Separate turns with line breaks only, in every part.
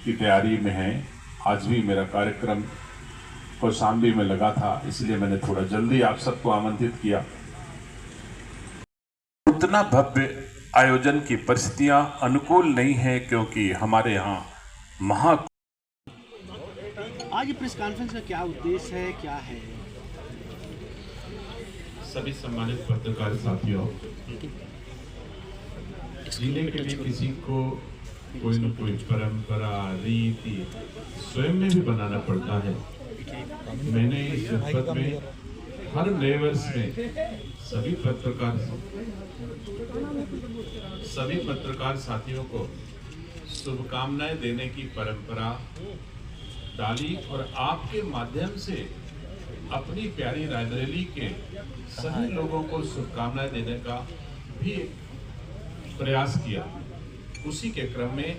की तैयारी में हैं। आज भी मेरा कार्यक्रम कौशाम्बी में लगा था, इसलिए मैंने थोड़ा जल्दी आप सबको आमंत्रित किया। उतना भव्य आयोजन की परिस्थितियां अनुकूल नहीं है, क्योंकि हमारे यहाँ
आज प्रेस कॉन्फ्रेंस का क्या उद्देश्य है, क्या है?
सभी सम्मानित पत्रकार साथियों, जीने के लिए किसी को कोई न कोई परंपरा रीति स्वयं में भी बनाना पड़ता है। मैंने इस जनपद में हर नए वर्ष में सभी पत्रकार साथियों को शुभकामनाएं देने की परंपरा डाली और आपके माध्यम से अपनी प्यारी रायबरेली के सभी लोगों को शुभकामनाएं देने का भी प्रयास किया। उसी के क्रम में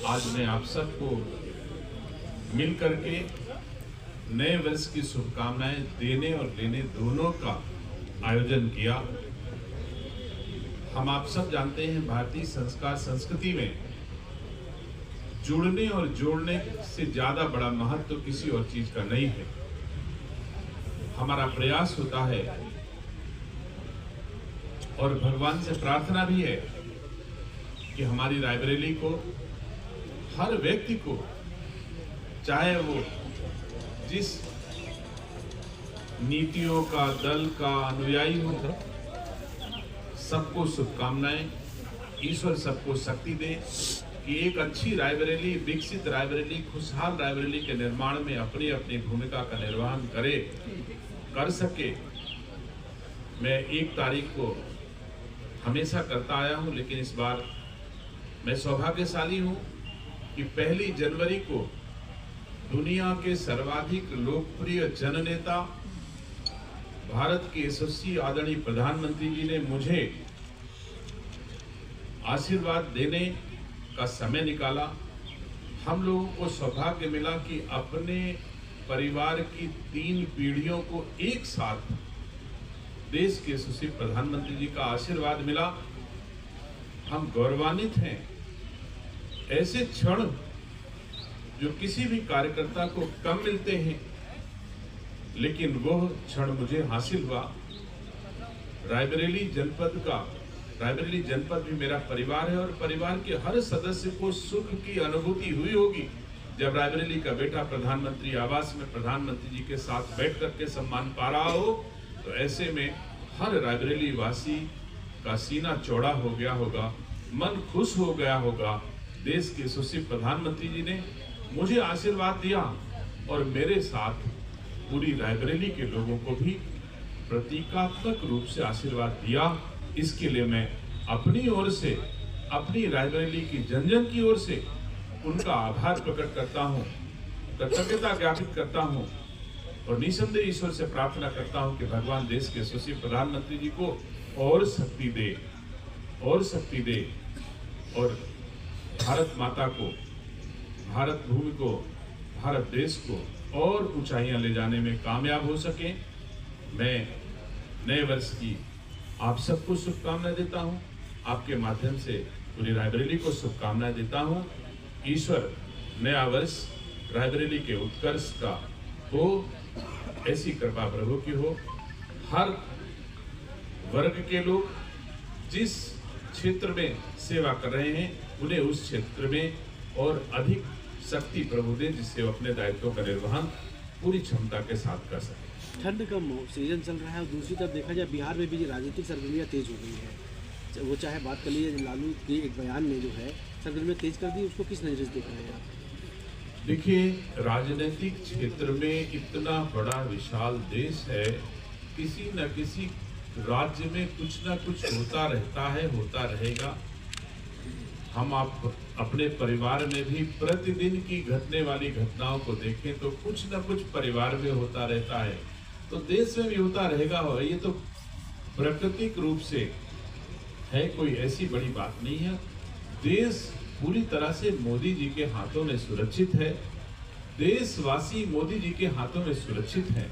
आज मैं आप सबको मिल करके नए वर्ष की शुभकामनाएं देने और लेने दोनों का आयोजन किया। हम आप सब जानते हैं, भारतीय संस्कार संस्कृति में जुड़ने और जोड़ने से ज्यादा बड़ा महत्व किसी और चीज का नहीं है। हमारा प्रयास होता है और भगवान से प्रार्थना भी है कि हमारी रायबरेली को, हर व्यक्ति को, चाहे वो जिस नीतियों का, दल का अनुयायी हो, सबको शुभकामनाएं। ईश्वर सबको शक्ति दे कि एक अच्छी रायबरेली, विकसित रायबरेली, खुशहाल रायबरेली के निर्माण में अपनी अपनी भूमिका का निर्वहन कर सके। मैं 1 तारीख को हमेशा करता आया हूं, लेकिन इस बार मैं सौभाग्यशाली हूं कि 1 जनवरी को दुनिया के सर्वाधिक लोकप्रिय जननेता, भारत के यशस्वी आदरणीय प्रधानमंत्री जी ने मुझे आशीर्वाद देने का समय निकाला। हम लोगों को सौभाग्य मिला कि अपने परिवार की 3 पीढ़ियों को एक साथ देश के यशस्वी प्रधानमंत्री जी का आशीर्वाद मिला। हम गौरवान्वित हैं। ऐसे क्षण जो किसी भी कार्यकर्ता को कम मिलते हैं, लेकिन वह क्षण मुझे हासिल हुआ। रायबरेली जनपद भी मेरा परिवार है और परिवार के हर सदस्य को सुख की अनुभूति हुई होगी जब रायबरेली का बेटा प्रधानमंत्री आवास में प्रधानमंत्री जी के साथ बैठ करके सम्मान पा रहा हो। तो ऐसे में हर रायबरेली वासी का सीना चौड़ा हो गया होगा, मन खुश हो गया होगा। देश के यशस्वी प्रधानमंत्री जी ने मुझे आशीर्वाद दिया और मेरे साथ पूरी रायबरेली के लोगों को भी प्रतीकात्मक रूप से आशीर्वाद दिया। इसके लिए मैं अपनी ओर से, अपनी रायबरेली की जन की ओर से उनका आभार प्रकट करता हूँ, कृतज्ञता ज्ञापित करता हूँ और निसंदेह ईश्वर से प्रार्थना करता हूँ कि भगवान देश के यशस्वी प्रधानमंत्री जी को और शक्ति दे और भारत माता को, भारत भूमि को, भारत देश को और ऊंचाइयां ले जाने में कामयाब हो सके। मैं नए वर्ष की आप सबको शुभकामनाएं देता हूं। आपके माध्यम से पूरी रायबरेली को शुभकामनाएं देता हूं। ईश्वर नया वर्ष रायबरेली के उत्कर्ष का हो, ऐसी कृपा प्रभु की हो। हर वर्ग के लोग जिस क्षेत्र में सेवा कर रहे हैं, उन्हें उस क्षेत्र में और अधिक शक्ति प्रभु दे, जिससे वो अपने दायित्वों का निर्वहन पूरी क्षमता के साथ कर सके।
ठंड का सीजन चल रहा है और दूसरी तरफ देखा जाए बिहार में भी राजनीतिक सरगर्मियाँ तेज हो गई है। वो चाहे बात कर लीजिए, लालू के एक बयान में जो है सरगर्मियाँ तेज कर दी, उसको किस नजर से देख रहे हैं आप?
देखिए, राजनीतिक क्षेत्र में इतना बड़ा विशाल देश है, किसी न किसी राज्य में कुछ न कुछ होता रहता है, होता रहेगा। हम आप अपने परिवार में भी प्रतिदिन की घटने वाली घटनाओं को देखें तो कुछ न कुछ परिवार में होता रहता है, तो देश में भी होता रहेगा। ये तो प्राकृतिक रूप से है, कोई ऐसी बड़ी बात नहीं है। देश पूरी तरह से मोदी जी के हाथों में सुरक्षित है, देशवासी मोदी जी के हाथों में सुरक्षित है।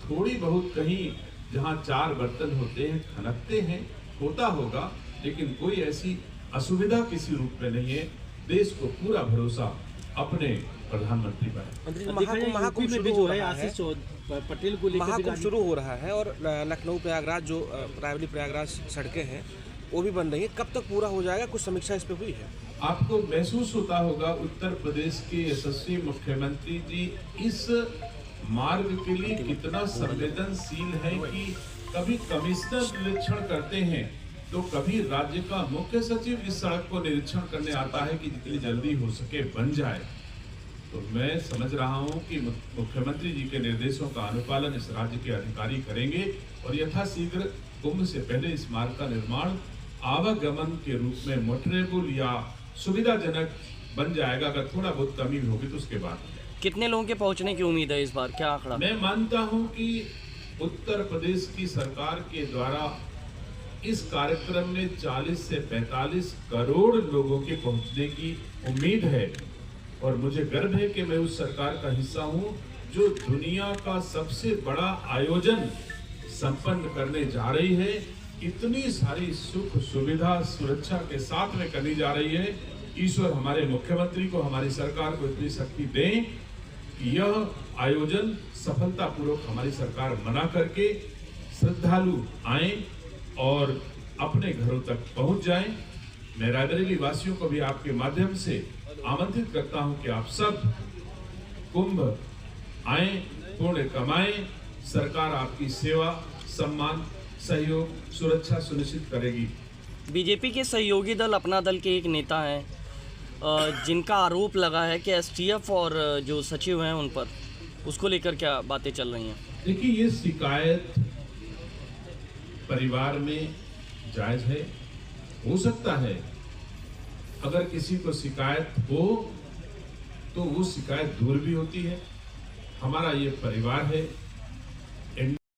थोड़ी बहुत कहीं जहां 4 बर्तन होते हैं, खनकते हैं, होता होगा, लेकिन कोई ऐसी असुविधा किसी रूप में नहीं है। देश को पूरा भरोसा अपने प्रधानमंत्री पर है।
महाकुंभ में भी जो है आशीष पटेल को लेकर
महाकुंभ शुरू हो रहा है और लखनऊ प्रयागराज जो रायबरेली प्रयागराज सड़कें हैं वो भी बन रही है, कब तक पूरा हो जाएगा, कुछ समीक्षा इस पे हुई है?
आपको महसूस होता होगा उत्तर प्रदेश के यशस्वी मुख्यमंत्री जी इस मार्ग के लिए कितना संवेदनशील है कि कभी कमिश्नर निरीक्षण करते हैं तो कभी राज्य का मुख्य सचिव इस सड़क को निरीक्षण करने आता है कि जितनी जल्दी हो सके बन जाए। तो मैं समझ रहा हूं कि मुख्यमंत्री जी के निर्देशों का अनुपालन इस राज्य के अधिकारी करेंगे और यथाशीघ्र कुंभ से पहले इस मार्ग का निर्माण आवागमन के रूप में मोटरेबल या सुविधाजनक बन जाएगा। अगर थोड़ा बहुत कमी होगी तो उसके बाद
कितने लोगों के पहुंचने की उम्मीद है इस बार, क्या आंकड़ा?
मैं मानता हूं कि उत्तर प्रदेश की सरकार के द्वारा इस कार्यक्रम में 40 से 45 करोड़ लोगों के पहुंचने की उम्मीद है और मुझे गर्व है कि मैं उस सरकार का हिस्सा हूं जो दुनिया का सबसे बड़ा आयोजन संपन्न करने जा रही है। इतनी सारी सुख सुविधा सुरक्षा के साथ में करनी जा रही है। ईश्वर हमारे मुख्यमंत्री को, हमारी सरकार को इतनी शक्ति दें कि यह आयोजन सफलतापूर्वक हमारी सरकार मना करके श्रद्धालु आए और अपने घरों तक पहुंच जाएं। मैं रायबरेली वासियों को भी आपके माध्यम से आमंत्रित करता हूं कि आप सब कुंभ आए, पुण्य कमाएं। सरकार आपकी सेवा, सम्मान, सहयोग, सुरक्षा सुनिश्चित करेगी।
बीजेपी के सहयोगी दल अपना दल के एक नेता हैं जिनका आरोप लगा है कि एसटीएफ और जो सचिव हैं उन पर, उसको लेकर क्या बातें चल रही हैं?
देखिए, ये शिकायत परिवार में जायज है, हो सकता है अगर किसी को शिकायत हो तो वो शिकायत दूर भी होती है। हमारा ये परिवार है,